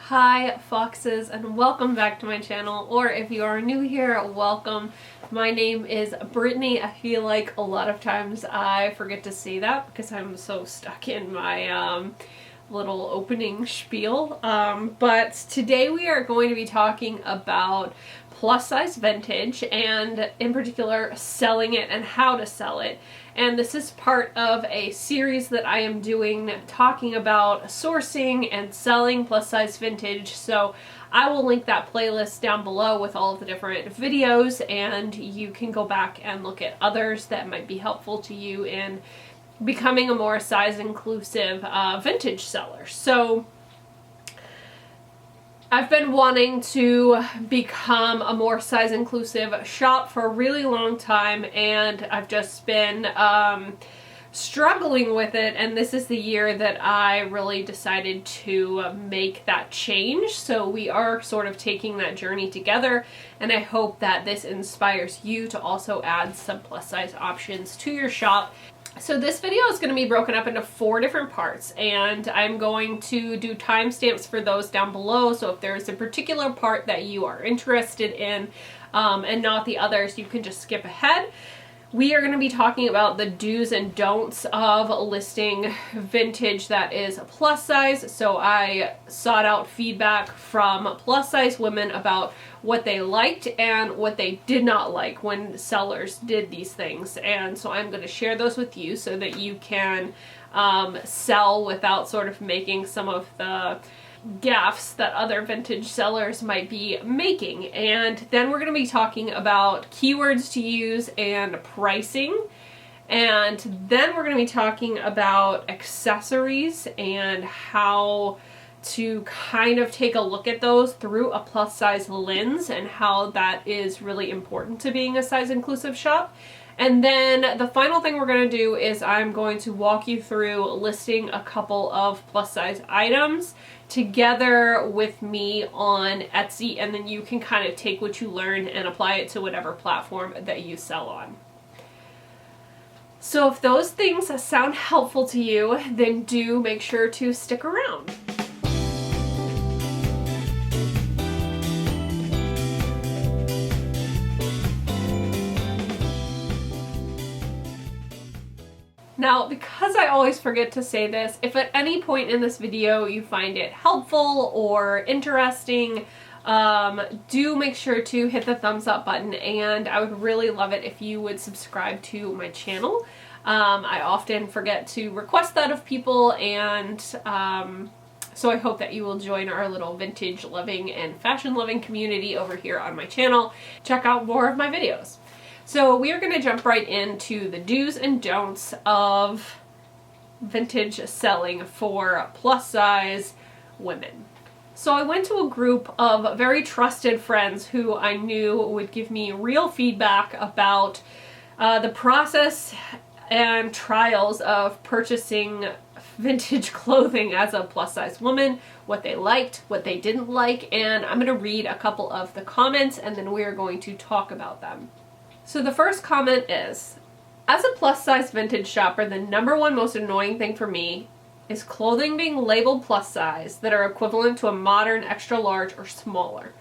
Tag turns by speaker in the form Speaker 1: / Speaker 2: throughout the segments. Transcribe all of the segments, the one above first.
Speaker 1: Hi foxes, and welcome back to my channel, or if you are new here, welcome. My name is Brittany. I feel like a lot of times I forget to say that because I'm so stuck in my little opening spiel. But today we are going to be talking about plus size vintage, and in particular selling it and how to sell it. And this is part of a series that I am doing talking about sourcing and selling plus size vintage. So I will link that playlist down below with all of the different videos, and you can go back and look at others that might be helpful to you in becoming a more size inclusive vintage seller. So I've been wanting to become a more size inclusive shop for a really long time, and I've just been struggling with it, and this is the year that I really decided to make that change. So we are sort of taking that journey together, and I hope that this inspires you to also add some plus size options to your shop. So this video is going to be broken up into 4 different parts, and I'm going to do timestamps for those down below. So if there's a particular part that you are interested in and not the others, you can just skip ahead. We are going to be talking about the do's and don'ts of listing vintage that is plus size. So I sought out feedback from plus size women about what they liked and what they did not like when sellers did these things. And so I'm going to share those with you so that you can sell without sort of making some of the gaffes that other vintage sellers might be making. And then we're going to be talking about keywords to use and pricing. And then we're going to be talking about accessories and how to kind of take a look at those through a plus size lens, and how that is really important to being a size inclusive shop. And then the final thing we're going to do is I'm going to walk you through listing a couple of plus size items together with me on Etsy, and then you can kind of take what you learn and apply it to whatever platform that you sell on. So if those things sound helpful to you, then do make sure to stick around. Now, because I always forget to say this, if at any point in this video you find it helpful or interesting, do make sure to hit the thumbs up button, and I would really love it if you would subscribe to my channel. I often forget to request that of people, and so I hope that you will join our little vintage loving and fashion loving community over here on my channel. Check out more of my videos. So we are going to jump right into the do's and don'ts of vintage selling for plus size women. So I went to a group of very trusted friends who I knew would give me real feedback about the process and trials of purchasing vintage clothing as a plus size woman, what they liked, what they didn't like, and I'm going to read a couple of the comments and then we are going to talk about them. So the first comment is, as a plus size vintage shopper, the #1 most annoying thing for me is clothing being labeled plus size that are equivalent to a modern extra large or smaller.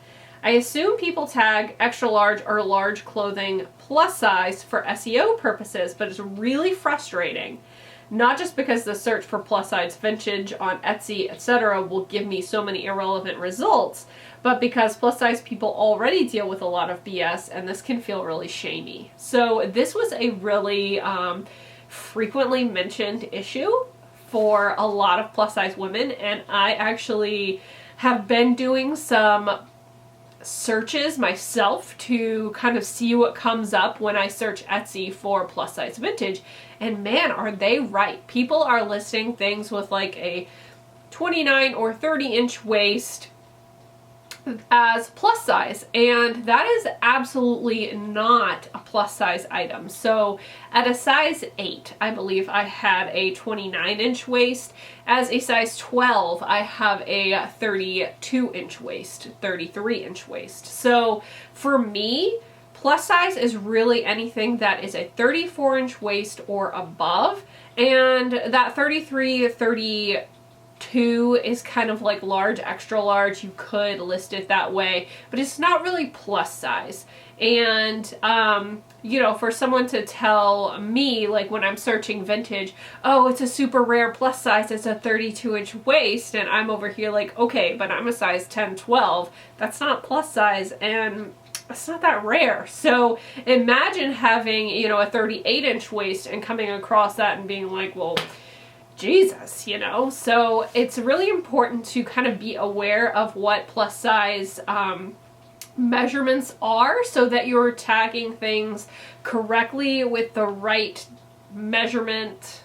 Speaker 1: I assume people tag extra large or large clothing plus size for SEO purposes, but it's really frustrating. Not just because the search for plus size vintage on Etsy, etc. will give me so many irrelevant results, but because plus size people already deal with a lot of BS, and this can feel really shamey. So this was a really frequently mentioned issue for a lot of plus size women, and I actually have been doing some searches myself to kind of see what comes up when I search Etsy for plus size vintage, and man, are they right. People are listing things with like a 29 or 30-inch waist as plus size, and that is absolutely not a plus size item. So at a size 8, I believe I had a 29-inch waist. As a size 12, I have a 32-inch waist, 33-inch waist. So for me, plus size is really anything that is a 34-inch waist or above, and that 33, 32 2 is kind of like large, extra large. You could list it that way, but it's not really plus size. And, you know, for someone to tell me, like when I'm searching vintage, oh, it's a super rare plus size, it's a 32-inch waist, and I'm over here like, okay, but I'm a size 10, 12. That's not plus size, and it's not that rare. So imagine having, you know, a 38-inch waist and coming across that and being like, well, Jesus, you know? So it's really important to kind of be aware of what plus size, measurements are, so that you're tagging things correctly with the right measurement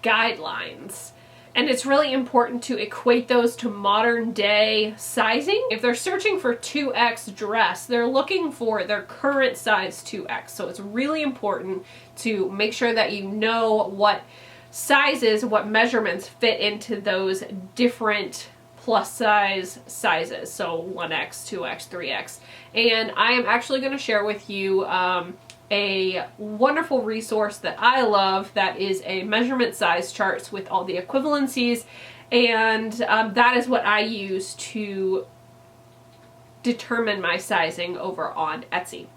Speaker 1: guidelines. And it's really important to equate those to modern day sizing. If they're searching for 2X dress, they're looking for their current size 2X. So it's really important to make sure that you know what sizes, what measurements fit into those different plus size sizes, so 1X, 2X, 3X. And I am actually going to share with you a wonderful resource that I love that is a measurement size charts with all the equivalencies, and that is what I use to determine my sizing over on Etsy.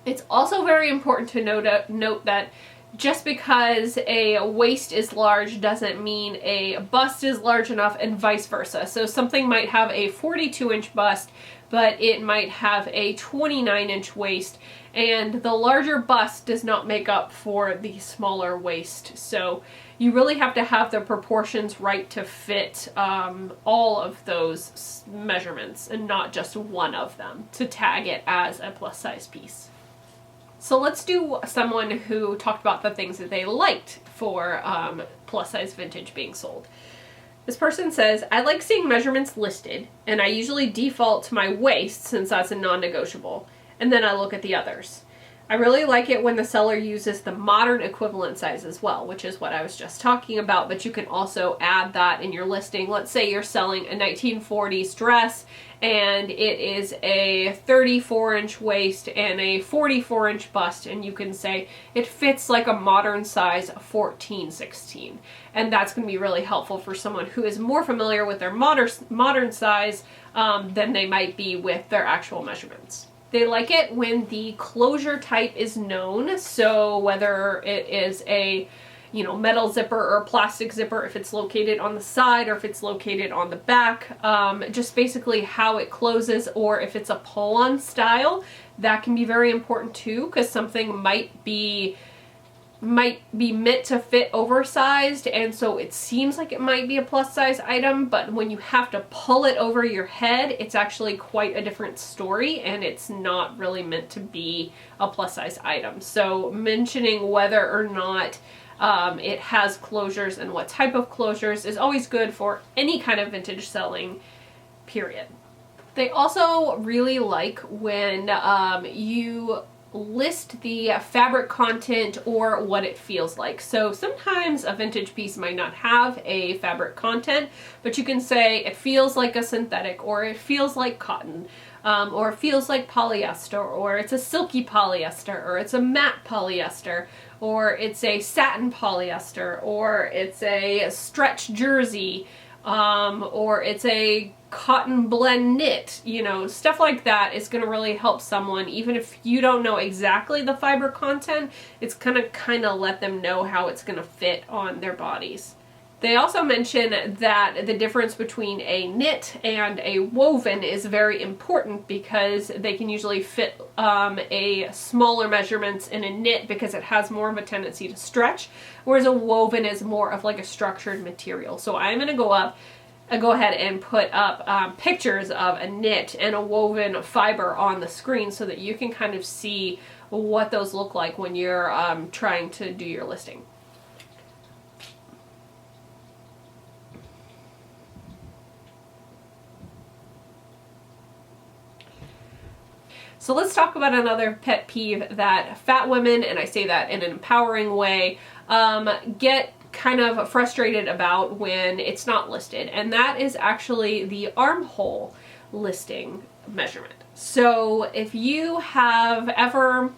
Speaker 1: It's also very important to note that just because a waist is large doesn't mean a bust is large enough, and vice versa. So something might have a 42-inch bust, but it might have a 29-inch waist, and the larger bust does not make up for the smaller waist. So you really have to have the proportions right to fit all of those measurements and not just one of them to tag it as a plus size piece. So let's do someone who talked about the things that they liked for plus size vintage being sold. This person says, I like seeing measurements listed, and I usually default to my waist since that's a non-negotiable, and then I look at the others. I really like it when the seller uses the modern equivalent size as well, which is what I was just talking about, but you can also add that in your listing. Let's say you're selling a 1940s dress and it is a 34-inch waist and a 44-inch bust, and you can say it fits like a modern size 14-16. And that's going to be really helpful for someone who is more familiar with their modern size than they might be with their actual measurements. They like it when the closure type is known, so whether it is a, you know, metal zipper or plastic zipper, if it's located on the side or if it's located on the back, just basically how it closes, or if it's a pull-on style, that can be very important too, because something might be meant to fit oversized, and so it seems like it might be a plus size item, but when you have to pull it over your head, it's actually quite a different story, and it's not really meant to be a plus size item. So mentioning whether or not it has closures and what type of closures is always good for any kind of vintage selling, period. They also really like when you list the fabric content or what it feels like. So sometimes a vintage piece might not have a fabric content, but you can say it feels like a synthetic, or it feels like cotton, or it feels like polyester, or it's a silky polyester, or it's a matte polyester, or it's a satin polyester, or it's a stretch jersey, or it's a cotton blend knit, you know, stuff like that is going to really help someone. Even if you don't know exactly the fiber content, it's going to kind of let them know how it's going to fit on their bodies. They also mention that the difference between a knit and a woven is very important, because they can usually fit a smaller measurements in a knit because it has more of a tendency to stretch, whereas a woven is more of like a structured material. So I'm going to go ahead and put up pictures of a knit and a woven fiber on the screen so that you can kind of see what those look like when you're trying to do your listing. So let's talk about another pet peeve that fat women, and I say that in an empowering way, get kind of frustrated about when it's not listed, and that is actually the armhole listing measurement. So if you have ever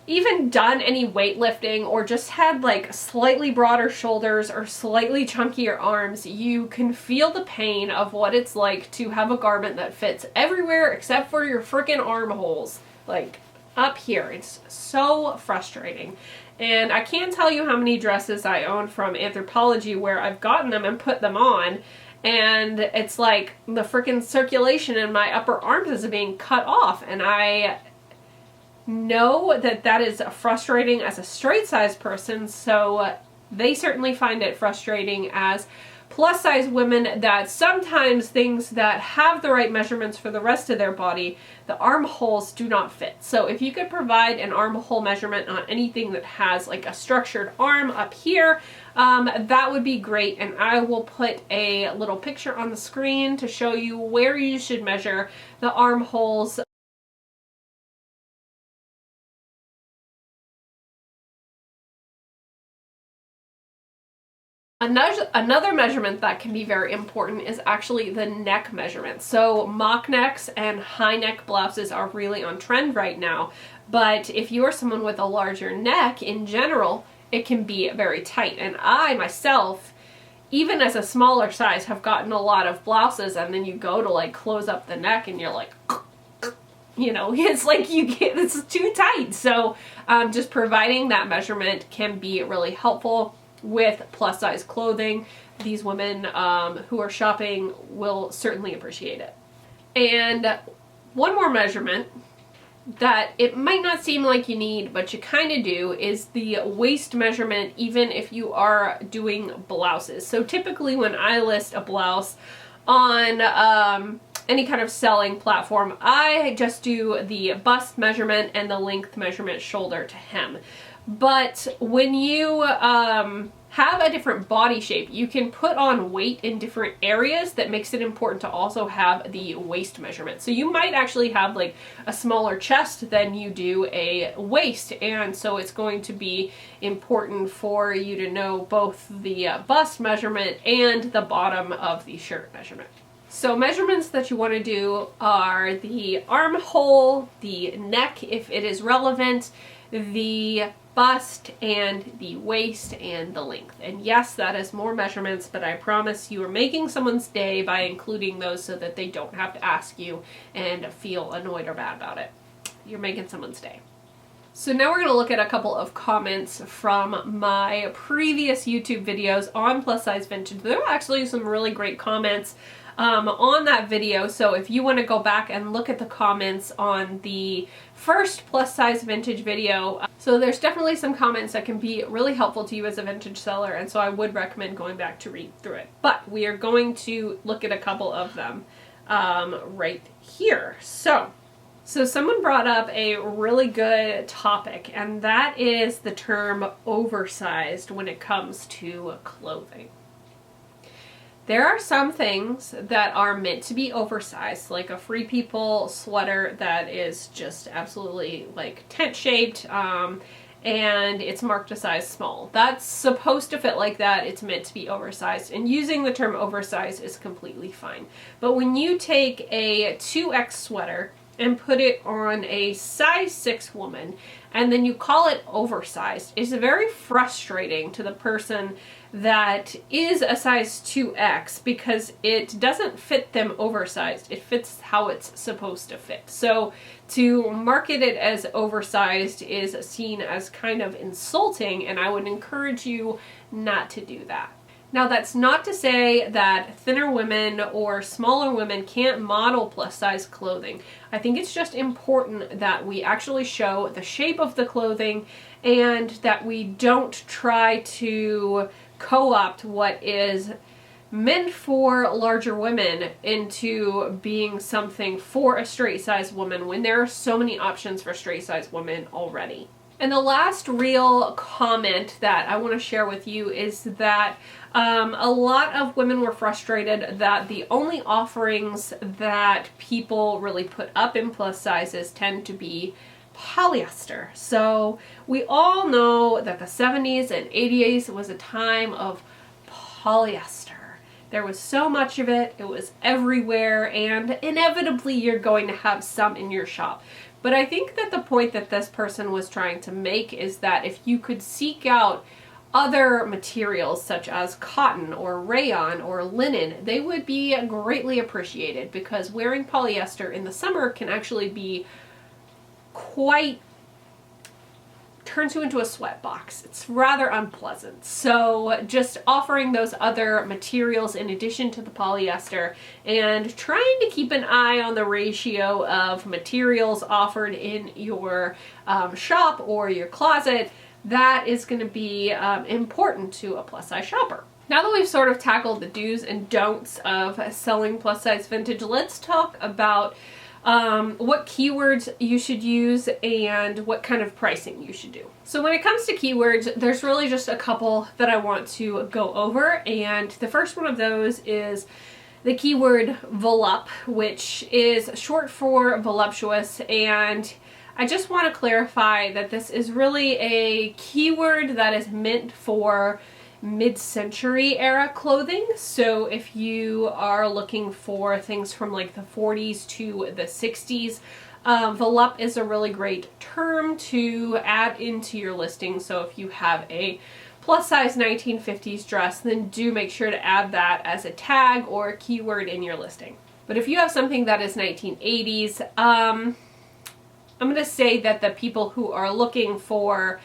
Speaker 1: even done any weightlifting or just had like slightly broader shoulders or slightly chunkier arms, you can feel the pain of what it's like to have a garment that fits everywhere except for your freaking armholes, like up here. It's so frustrating. And I can't tell you how many dresses I own from Anthropologie where I've gotten them and put them on, and it's like the freaking circulation in my upper arms is being cut off, and I know that that is frustrating as a straight size person, so they certainly find it frustrating as plus size women that sometimes things that have the right measurements for the rest of their body, the armholes do not fit. So if you could provide an armhole measurement on anything that has like a structured arm up here, that would be great, and I will put a little picture on the screen to show you where you should measure the armholes. Another measurement that can be very important is actually the neck measurement. So mock necks and high neck blouses are really on trend right now, but if you are someone with a larger neck in general, it can be very tight. And I myself, even as a smaller size, have gotten a lot of blouses, and then you go to like close up the neck and you're like, you know, it's like it's too tight. So just providing that measurement can be really helpful with plus size clothing. These women who are shopping will certainly appreciate it. And one more measurement that it might not seem like you need, but you kind of do, is the waist measurement, even if you are doing blouses. So typically when I list a blouse on any kind of selling platform, I just do the bust measurement and the length measurement shoulder to hem. But when you have a different body shape, you can put on weight in different areas that makes it important to also have the waist measurement. So you might actually have like a smaller chest than you do a waist, and so it's going to be important for you to know both the bust measurement and the bottom of the shirt measurement. So measurements that you want to do are the armhole, the neck if it is relevant, the bust, and the waist, and the length. And yes, that is more measurements, but I promise you are making someone's day by including those so that they don't have to ask you and feel annoyed or bad about it. You're making someone's day. So now we're going to look at a couple of comments from my previous YouTube videos on plus size vintage. There are actually some really great comments on that video, so if you want to go back and look at the comments on the first plus size vintage video, so there's definitely some comments that can be really helpful to you as a vintage seller, and so I would recommend going back to read through it. But we are going to look at a couple of them right here. So someone brought up a really good topic, and that is the term oversized when it comes to clothing. There are some things that are meant to be oversized, like a Free People sweater that is just absolutely like tent shaped, and it's marked a size small. That's supposed to fit like that. It's meant to be oversized, and using the term oversized is completely fine. But when you take a 2X sweater and put it on a size 6 woman, and then you call it oversized, it's very frustrating to the person that is a size 2X because it doesn't fit them oversized. It fits how it's supposed to fit. So to market it as oversized is seen as kind of insulting, and I would encourage you not to do that. Now, that's not to say that thinner women or smaller women can't model plus size clothing. I think it's just important that we actually show the shape of the clothing and that we don't try to co-opt what is meant for larger women into being something for a straight size woman when there are so many options for straight size women already. And the last real comment that I want to share with you is that a lot of women were frustrated that the only offerings that people really put up in plus sizes tend to be polyester. So we all know that the 70s and 80s was a time of polyester. There was so much of it, it was everywhere, and inevitably you're going to have some in your shop. But I think that the point that this person was trying to make is that if you could seek out other materials such as cotton or rayon or linen, they would be greatly appreciated, because wearing polyester in the summer can actually be quite, turns you into a sweat box. It's rather unpleasant. So just offering those other materials in addition to the polyester, and trying to keep an eye on the ratio of materials offered in your shop or your closet, that is going to be important to a plus size shopper. Now that we've sort of tackled the do's and don'ts of selling plus size vintage, let's talk about what keywords you should use and what kind of pricing you should do. So when it comes to keywords, there's really just a couple that I want to go over, and the first one of those is the keyword volup, which is short for voluptuous, and I just want to clarify that this is really a keyword that is meant for mid-century era clothing. So if you are looking for things from like the 40s to the 60s, volup is a really great term to add into your listing. So if you have a plus size 1950s dress, then do make sure to add that as a tag or a keyword in your listing. But if you have something that is 1980s, I'm going to say that the people who are looking for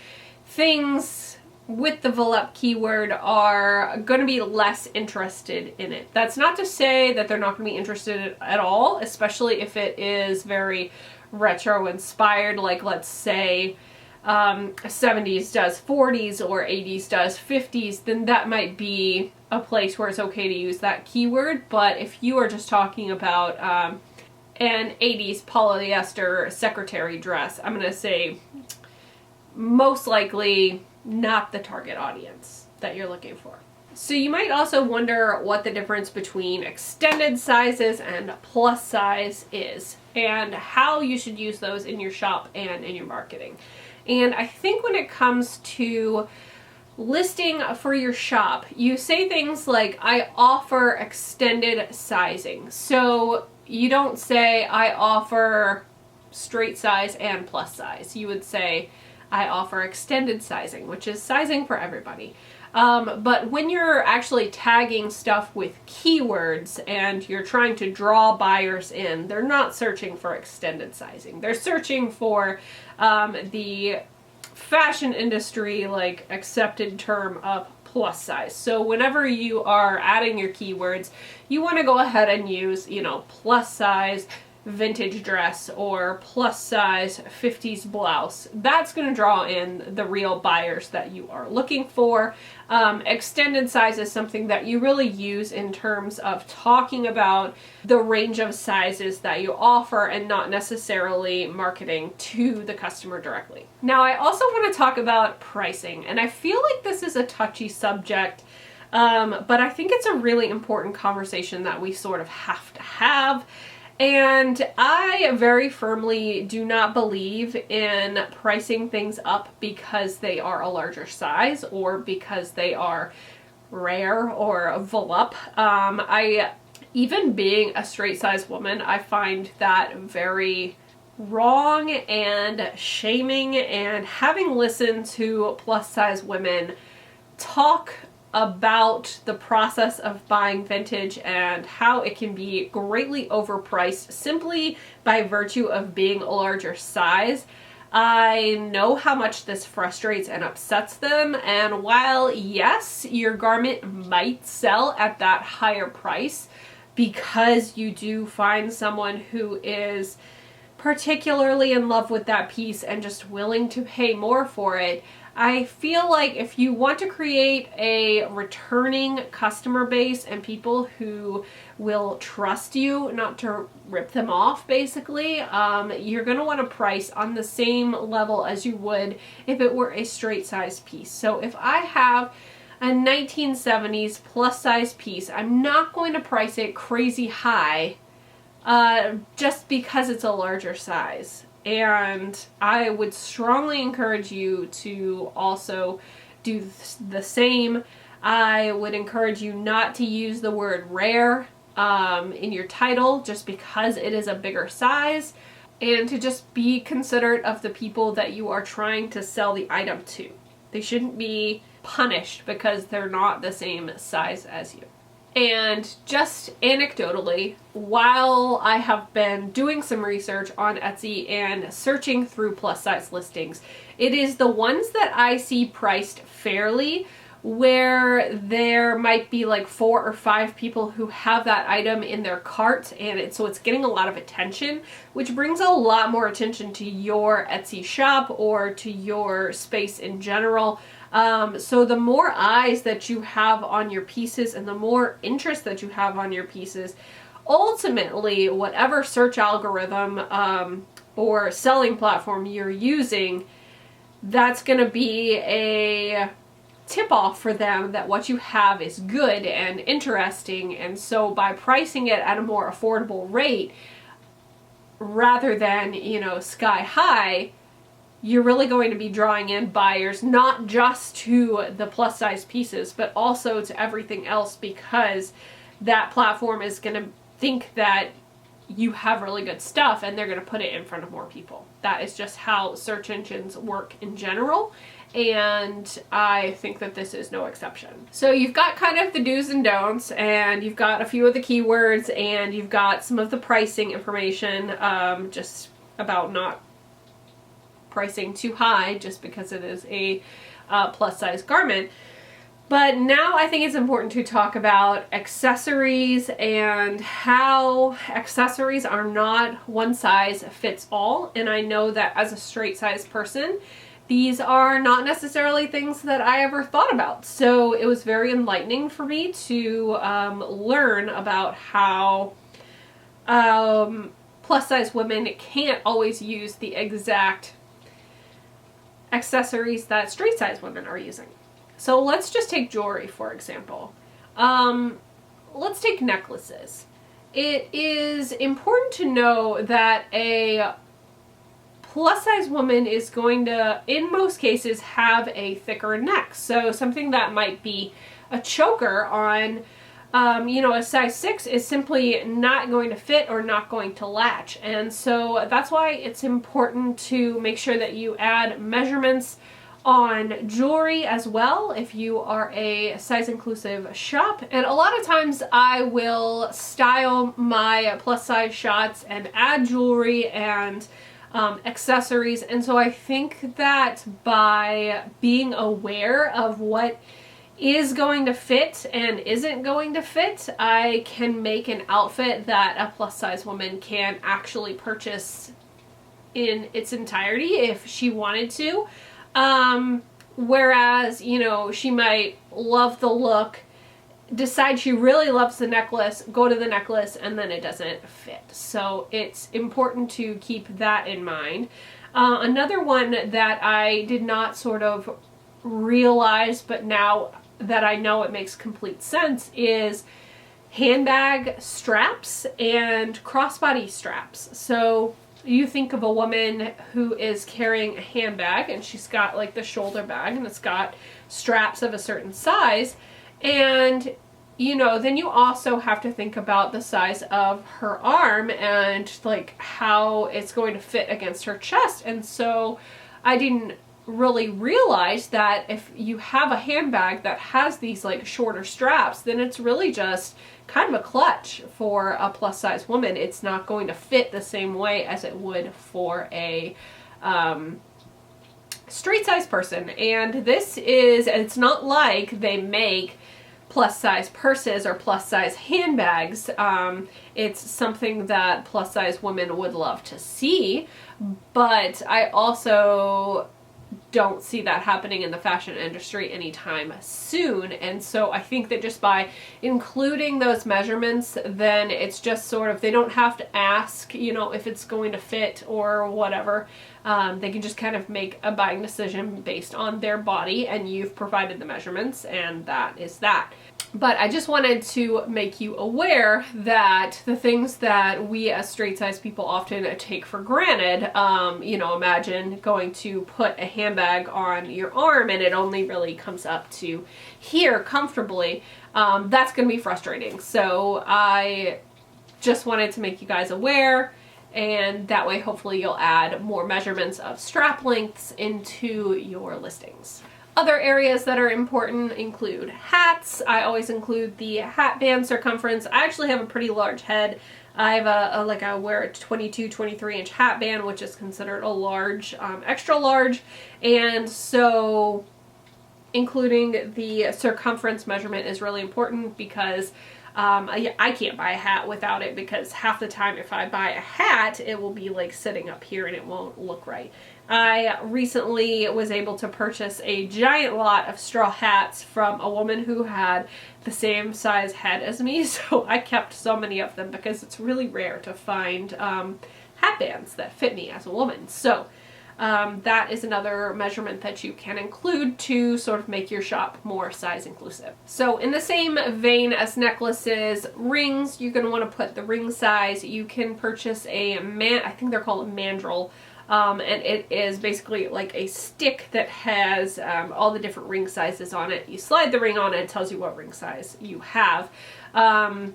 Speaker 1: things with the volup keyword are going to be less interested in it. That's not to say that they're not going to be interested at all, especially if it is very retro inspired, like let's say 70s does 40s or 80s does 50s, then that might be a place where it's okay to use that keyword. But if you are just talking about an 80s polyester secretary dress, I'm going to say most likely not the target audience that you're looking for. So you might also wonder what the difference between extended sizes and plus size is, and how you should use those in your shop and in your marketing. And I think when it comes to listing for your shop, you say things like, I offer extended sizing. So you don't say, I offer straight size and plus size. You would say, I offer extended sizing, which is sizing for everybody. But when you're actually tagging stuff with keywords and you're trying to draw buyers in, they're not searching for extended sizing. They're searching for the fashion industry like accepted term of plus size. So whenever you are adding your keywords, you want to go ahead and use, you know, plus size vintage dress or plus size 50s blouse. That's going to draw in the real buyers that you are looking for. Extended size is something that you really use in terms of talking about the range of sizes that you offer and not necessarily marketing to the customer directly. Now, I also want to talk about pricing, and I feel like this is a touchy subject, but I think it's a really important conversation that we sort of have to have. And I very firmly do not believe in pricing things up because they are a larger size or because they are rare or volup. Even being a straight size woman, I find that very wrong and shaming, and having listened to plus size women talk about the process of buying vintage and how it can be greatly overpriced simply by virtue of being a larger size, I know how much this frustrates and upsets them. And while yes, your garment might sell at that higher price because you do find someone who is particularly in love with that piece and just willing to pay more for it, I feel like if you want to create a returning customer base and people who will trust you, not to rip them off basically, you're going to want to price on the same level as you would if it were a straight size piece. So if I have a 1970s plus size piece, I'm not going to price it crazy high just because it's a larger size. And I would strongly encourage you to also do the same. I would encourage you not to use the word rare in your title just because it is a bigger size. and to just be considerate of the people that you are trying to sell the item to. They shouldn't be punished because they're not the same size as you. And just anecdotally, while I have been doing some research on Etsy and searching through plus size listings, it is the ones that I see priced fairly where there might be like 4 or 5 people who have that item in their cart, and so it's getting a lot of attention, which brings a lot more attention to your Etsy shop or to your space in general. So the more eyes that you have on your pieces and the more interest that you have on your pieces, ultimately, whatever search algorithm or selling platform you're using, that's going to be a tip off for them that what you have is good and interesting. And so by pricing it at a more affordable rate rather than, you know, sky high, you're really going to be drawing in buyers, not just to the plus size pieces, but also to everything else, because that platform is going to think that you have really good stuff and they're going to put it in front of more people. That is just how search engines work in general, and I think that this is no exception. So you've got kind of the do's and don'ts, and you've got a few of the keywords, and you've got some of the pricing information, just about not pricing too high just because it is a plus size garment. But now I think it's important to talk about accessories and how accessories are not one size fits all. And I know that as a straight size person, these are not necessarily things that I ever thought about. So it was very enlightening for me to learn about how plus size women can't always use the exact accessories that straight size women are using. So let's just take jewelry, for example. Let's take necklaces. It is important to know that a plus size woman is going to, in most cases, have a thicker neck. So something that might be a choker on you know, a size 6 is simply not going to fit or not going to latch. And so that's why it's important to make sure that you add measurements on jewelry as well if you are a size inclusive shop. And a lot of times I will style my plus size shots and add jewelry and accessories. And so I think that by being aware of what is going to fit and isn't going to fit, I can make an outfit that a plus size woman can actually purchase in its entirety if she wanted to. Whereas, you know, she might love the look, decide she really loves the necklace, go to the necklace, and then it doesn't fit. So it's important to keep that in mind. Another one that I did not sort of realize, but now that I know it makes complete sense, is handbag straps and crossbody straps. So you think of a woman who is carrying a handbag and she's got like the shoulder bag and it's got straps of a certain size, and you know, then you also have to think about the size of her arm and like how it's going to fit against her chest. And so I didn't really realize that if you have a handbag that has these like shorter straps, then it's really just kind of a clutch for a plus size woman. It's not going to fit the same way as it would for a straight size person. And this is, it's not like they make plus size purses or plus size handbags. It's something that plus size women would love to see, but I also don't see that happening in the fashion industry anytime soon. And so I think that just by including those measurements, then it's just sort of, they don't have to ask, you know, if it's going to fit or whatever. They can just kind of make a buying decision based on their body, and you've provided the measurements, and that is that. But I just wanted to make you aware that the things that we as straight size people often take for granted, you know, imagine going to put a handbag on your arm and it only really comes up to here comfortably. That's going to be frustrating. So I just wanted to make you guys aware and that way hopefully you'll add more measurements of strap lengths into your listings. Other areas that are important include hats. I always include the hat band circumference. I actually have a pretty large head. I have I wear a 23 inch hat band, which is considered a large, extra large, and so including the circumference measurement is really important because I can't buy a hat without it, because half the time if I buy a hat, it will be like sitting up here and it won't look right. I recently was able to purchase a giant lot of straw hats from a woman who had the same size head as me, so I kept so many of them because it's really rare to find hat bands that fit me as a woman. So that is another measurement that you can include to sort of make your shop more size inclusive. So in the same vein as necklaces, rings, you're going to want to put the ring size. You can purchase I think they're called a mandrel. And it is basically like a stick that has all the different ring sizes on it. You slide the ring on it, it tells you what ring size you have. And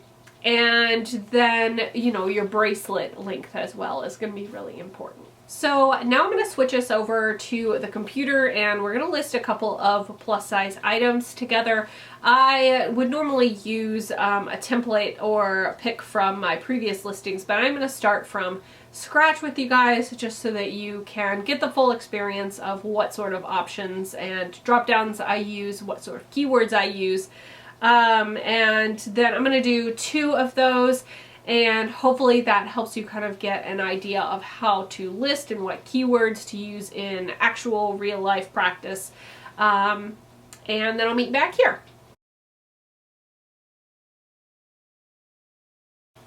Speaker 1: then, you know, your bracelet length as well is going to be really important. So now I'm going to switch us over to the computer and we're going to list a couple of plus size items together. I would normally use a template or pick from my previous listings, but I'm going to start from scratch with you guys just so that you can get the full experience of what sort of options and drop downs I use, what sort of keywords I use. And then I'm going to do 2 of those, and hopefully that helps you kind of get an idea of how to list and what keywords to use in actual real life practice. And then I'll meet back here.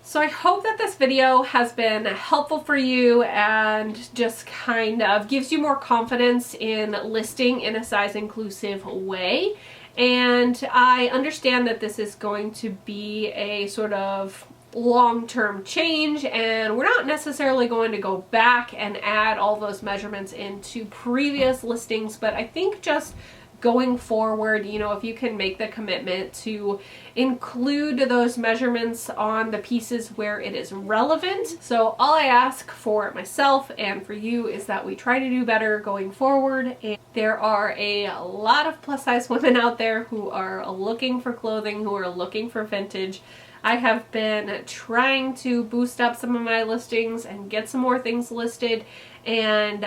Speaker 1: So I hope that this video has been helpful for you and just kind of gives you more confidence in listing in a size inclusive way. And I understand that this is going to be a sort of long-term change, and we're not necessarily going to go back and add all those measurements into previous listings, but I think just going forward, you know, if you can make the commitment to include those measurements on the pieces where it is relevant. So all I ask for myself and for you is that we try to do better going forward. And there are a lot of plus size women out there who are looking for clothing, who are looking for vintage. I have been trying to boost up some of my listings and get some more things listed, and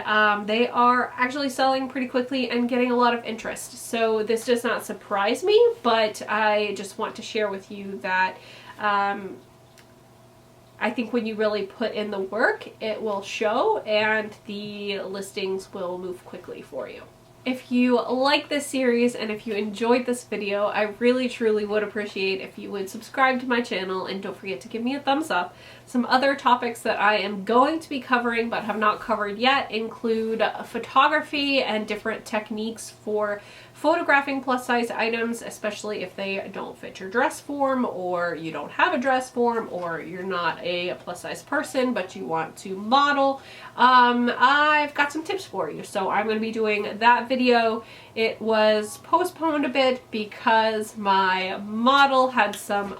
Speaker 1: they are actually selling pretty quickly and getting a lot of interest. So this does not surprise me, but I just want to share with you that I think when you really put in the work, it will show and the listings will move quickly for you. If you like this series and if you enjoyed this video, I really truly would appreciate if you would subscribe to my channel, and don't forget to give me a thumbs up. Some other topics that I am going to be covering but have not covered yet include photography and different techniques for photographing plus size items, especially if they don't fit your dress form, or you don't have a dress form, or you're not a plus size person but you want to model. I've got some tips for you, so I'm going to be doing that video. It was postponed a bit because my model had some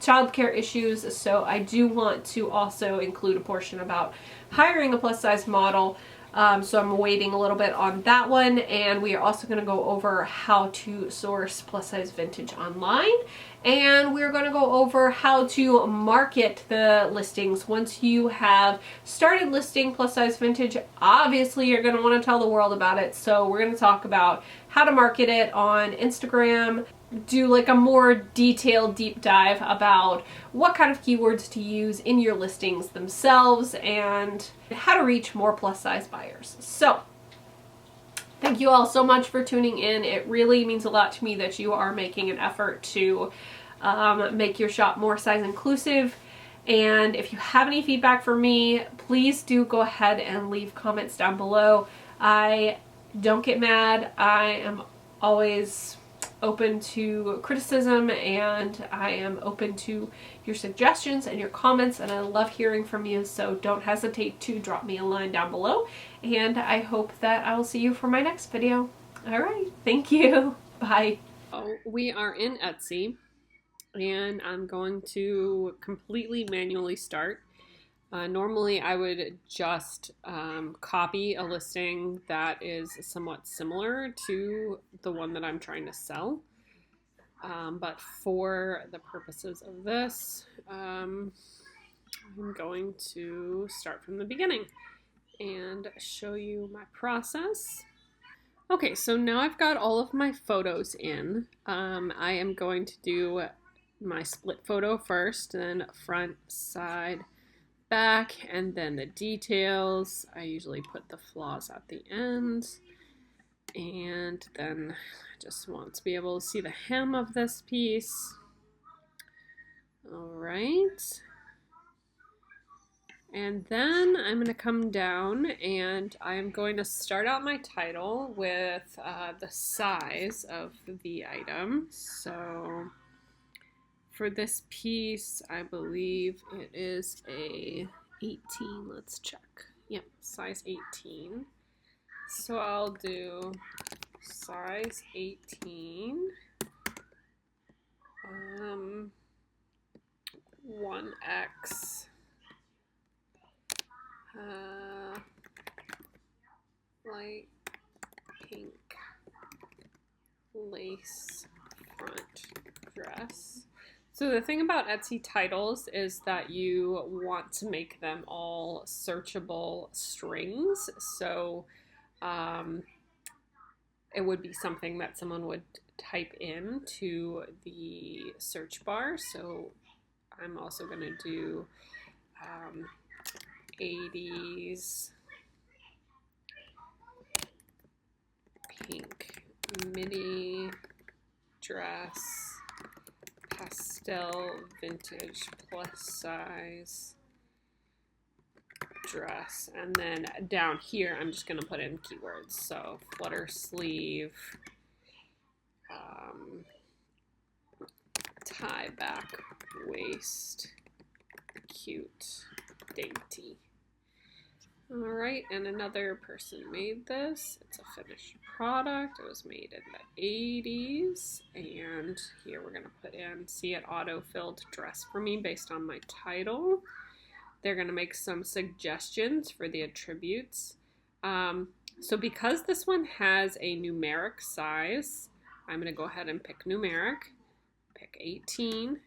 Speaker 1: childcare issues, so I do want to also include a portion about hiring a plus size model. So I'm waiting a little bit on that one, and we are also going to go over how to source plus size vintage online, and we're going to go over how to market the listings. Once you have started listing plus size vintage, obviously you're going to want to tell the world about it, so we're going to talk about how to market it on Instagram, do like a more detailed deep dive about what kind of keywords to use in your listings themselves and how to reach more plus size buyers. So thank you all so much for tuning in. It really means a lot to me that you are making an effort to make your shop more size inclusive. And if you have any feedback for me, please do go ahead and leave comments down below. I don't get mad. I am always open to criticism, and I am open to your suggestions and your comments, and I love hearing from you, so don't hesitate to drop me a line down below, and I hope that I will see you for my next video. Alright, thank you. Bye. Oh, we are in Etsy, and I'm going to completely manually start. Normally I would just copy a listing that is somewhat similar to the one that I'm trying to sell. But for the purposes of this, I'm going to start from the beginning and show you my process. Okay, so now I've got all of my photos in. I am going to do my split photo first, then front, side, back, and then the details. I usually put the flaws at the end. And then I just want to be able to see the hem of this piece. All right. And then I'm going to come down and I'm going to start out my title with the size of the item. So for this piece, I believe it is a 18. Let's check. Yep, size 18. So I'll do size 18. 1X. Light pink lace front dress. So the thing about Etsy titles is that you want to make them all searchable strings. So it would be something that someone would type into the search bar. So I'm also going to do 80s pink midi dress, pastel vintage plus size dress, and then down here I'm just going to put in keywords. So flutter sleeve, tie back waist, cute, dainty. All right, and another person made this. It's a finished product. It was made in the 80s. And here we're going to put in, see it auto-filled dress for me based on my title. They're going to make some suggestions for the attributes. So because this one has a numeric size, I'm going to go ahead and pick numeric. Pick 18.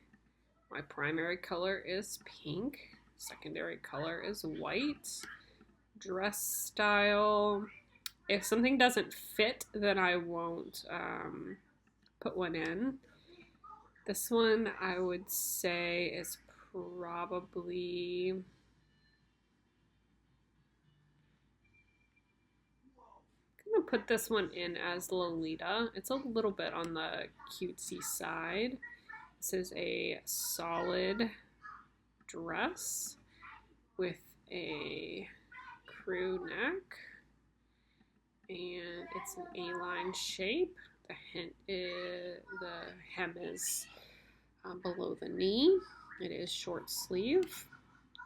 Speaker 1: My primary color is pink. Secondary color is white. Dress style. If something doesn't fit, then I won't put one in. This one I would say is probably I'm gonna put this one in as Lolita. It's a little bit on the cutesy side. This is a solid dress with a crew neck, and it's an A-line shape. The hem is below the knee. It is short sleeve.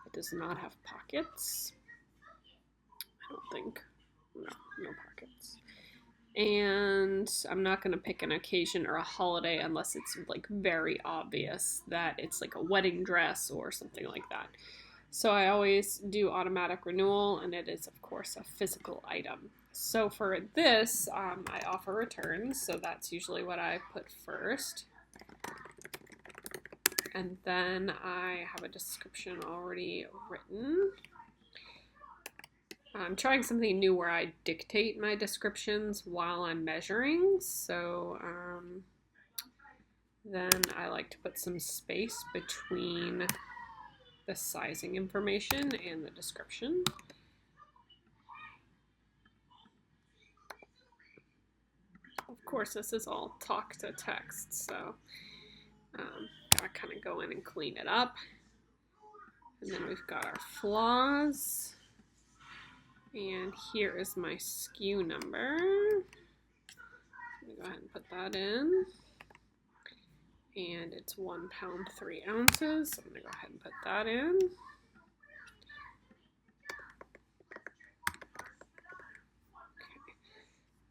Speaker 1: It does not have pockets. I don't think. No pockets. And I'm not going to pick an occasion or a holiday unless it's like very obvious that it's like a wedding dress or something like that. So I always do automatic renewal, and it is, of course, a physical item. So for this, I offer returns, so that's usually what I put first. And then I have a description already written. I'm trying something new where I dictate my descriptions while I'm measuring. So then I like to put some space between the sizing information and the description. Of course, this is all talk to text, so gotta kind of go in and clean it up. And then we've got our flaws. And here is my SKU number. I'm gonna go ahead and put that in. And it's 1 pound 3 ounces. So I'm gonna go ahead and put that in.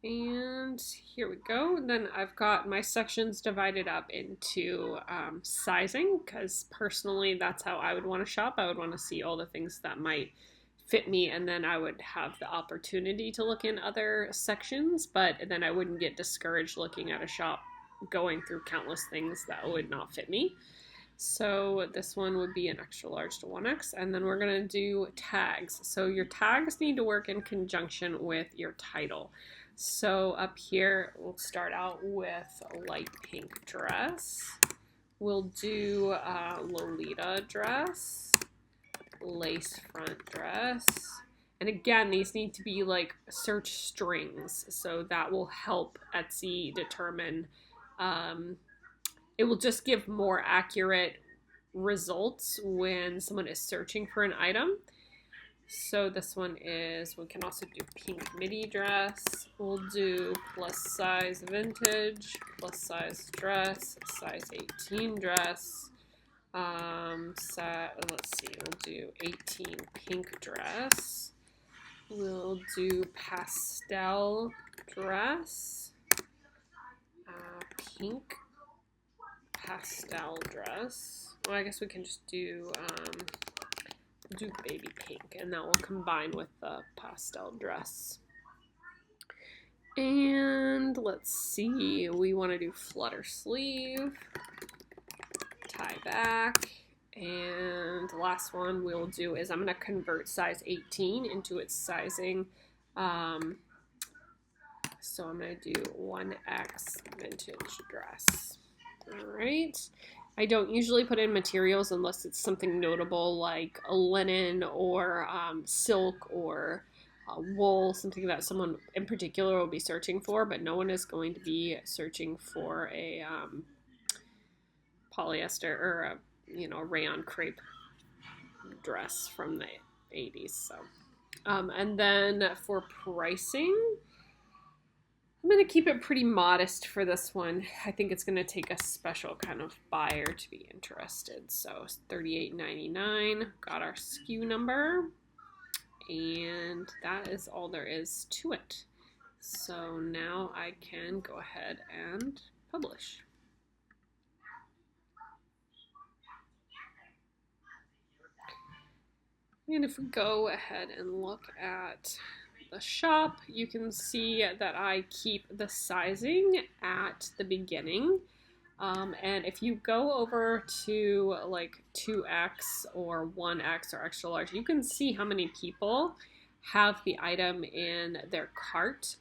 Speaker 1: Okay. And here we go. Then I've got my sections divided up into sizing, because personally that's how I would want to shop. I would want to see all the things that might fit me, and then I would have the opportunity to look in other sections, but then I wouldn't get discouraged looking at a shop going through countless things that would not fit me. So this one would be an extra large to 1X, and then we're going to do tags. So your tags need to work in conjunction with your title. So up here, we'll start out with a light pink dress. We'll do a Lolita dress, lace front dress. And again, these need to be like search strings, so that will help Etsy determine, it will just give more accurate results when someone is searching for an item. So this one is, we can also do pink midi dress. We'll do plus size vintage, plus size dress, size 18 dress. Let's see, we'll do 18 pink dress. We'll do pastel dress, pink pastel dress. Well, I guess we can just do baby pink, and that will combine with the pastel dress. And let's see, we want to do flutter sleeve, tie back, and the last one we'll do is I'm going to convert size 18 into its sizing. So I'm going to do 1X vintage dress. All right. I don't usually put in materials unless it's something notable like a linen or silk or wool, something that someone in particular will be searching for, but no one is going to be searching for a polyester or a rayon crepe dress from the 80s. So, and then for pricing, I'm going to keep it pretty modest for this one. I think it's going to take a special kind of buyer to be interested. So $38.99, got our SKU number, and that is all there is to it. So now I can go ahead and publish. And if we go ahead and look at the shop, you can see that I keep the sizing at the beginning. And if you go over to like 2X or 1X or extra large, you can see how many people have the item in their cart.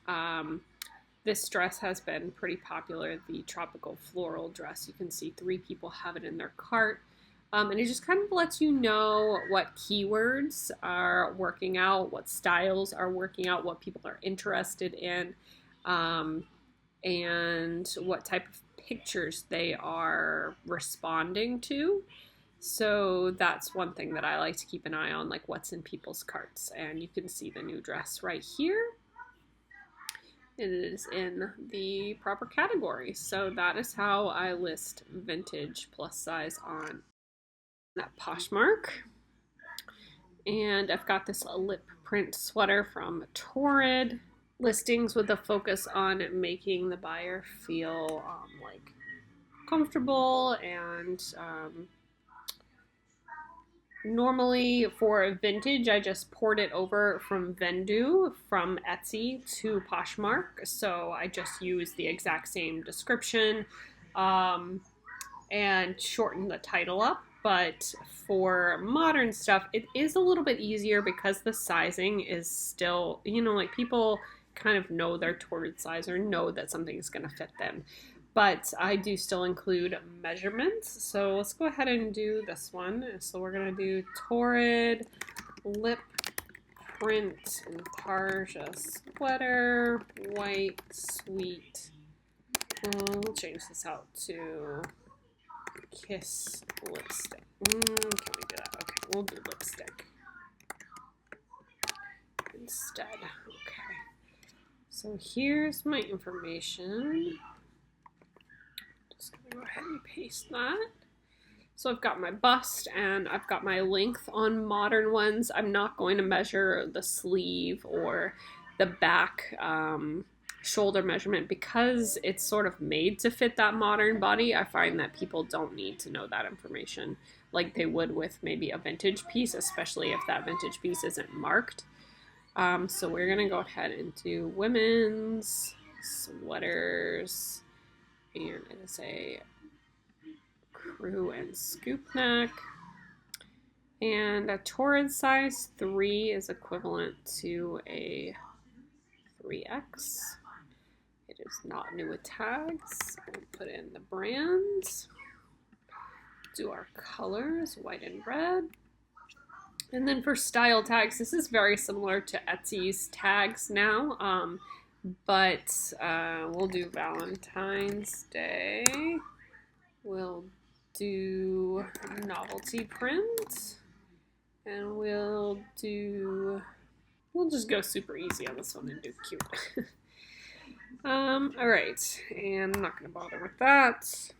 Speaker 1: This dress has been pretty popular, the tropical floral dress. You can see 3 people have it in their cart. And it just kind of lets you know what keywords are working out, what styles are working out, what people are interested in, and what type of pictures they are responding to. So that's one thing that I like to keep an eye on, like what's in people's carts. And you can see the new dress right here. It is in the proper category. So that is how I list vintage plus size on that Poshmark. And I've got this lip print sweater from Torrid. Listings with a focus on making the buyer feel like comfortable, and normally for vintage I just poured it over from Vendu from Etsy to Poshmark, so I just use the exact same description and shorten the title up. But for modern stuff, it is a little bit easier because the sizing is still, like people kind of know their Torrid size or know that something is going to fit them. But I do still include measurements. So let's go ahead and do this one. So we're going to do Torrid lip print Tarja sweater, white, sweet. We'll change this out to Kiss lipstick. Can we do that? Okay, we'll do lipstick instead. Okay. So here's my information. Just gonna go ahead and paste that. So I've got my bust and I've got my length on modern ones. I'm not going to measure the sleeve or the back shoulder measurement, because it's sort of made to fit that modern body. I find that people don't need to know that information like they would with maybe a vintage piece, especially if that vintage piece isn't marked. So we're gonna go ahead and do women's sweaters, and it is a crew and scoop neck, and a torrid size 3 is equivalent to a 3X. It is not new with tags. We'll put in the brands, do our colors, white and red. And then for style tags, this is very similar to Etsy's tags now, but we'll do Valentine's Day. We'll do novelty print, and we'll just go super easy on this one and do cute. All right, and I'm not gonna bother with that.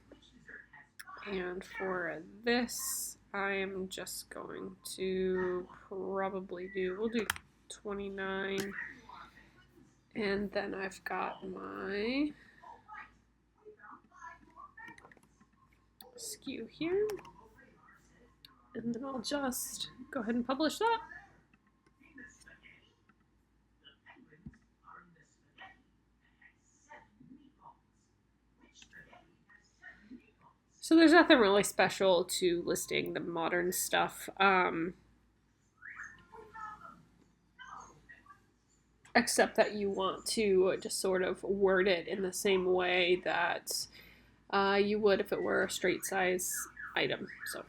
Speaker 1: And for this, I am just going to probably we'll do 29. And then I've got my SKU here. And then I'll just go ahead and publish that. So there's nothing really special to listing the modern stuff, except that you want to just sort of word it in the same way that you would if it were a straight size item. So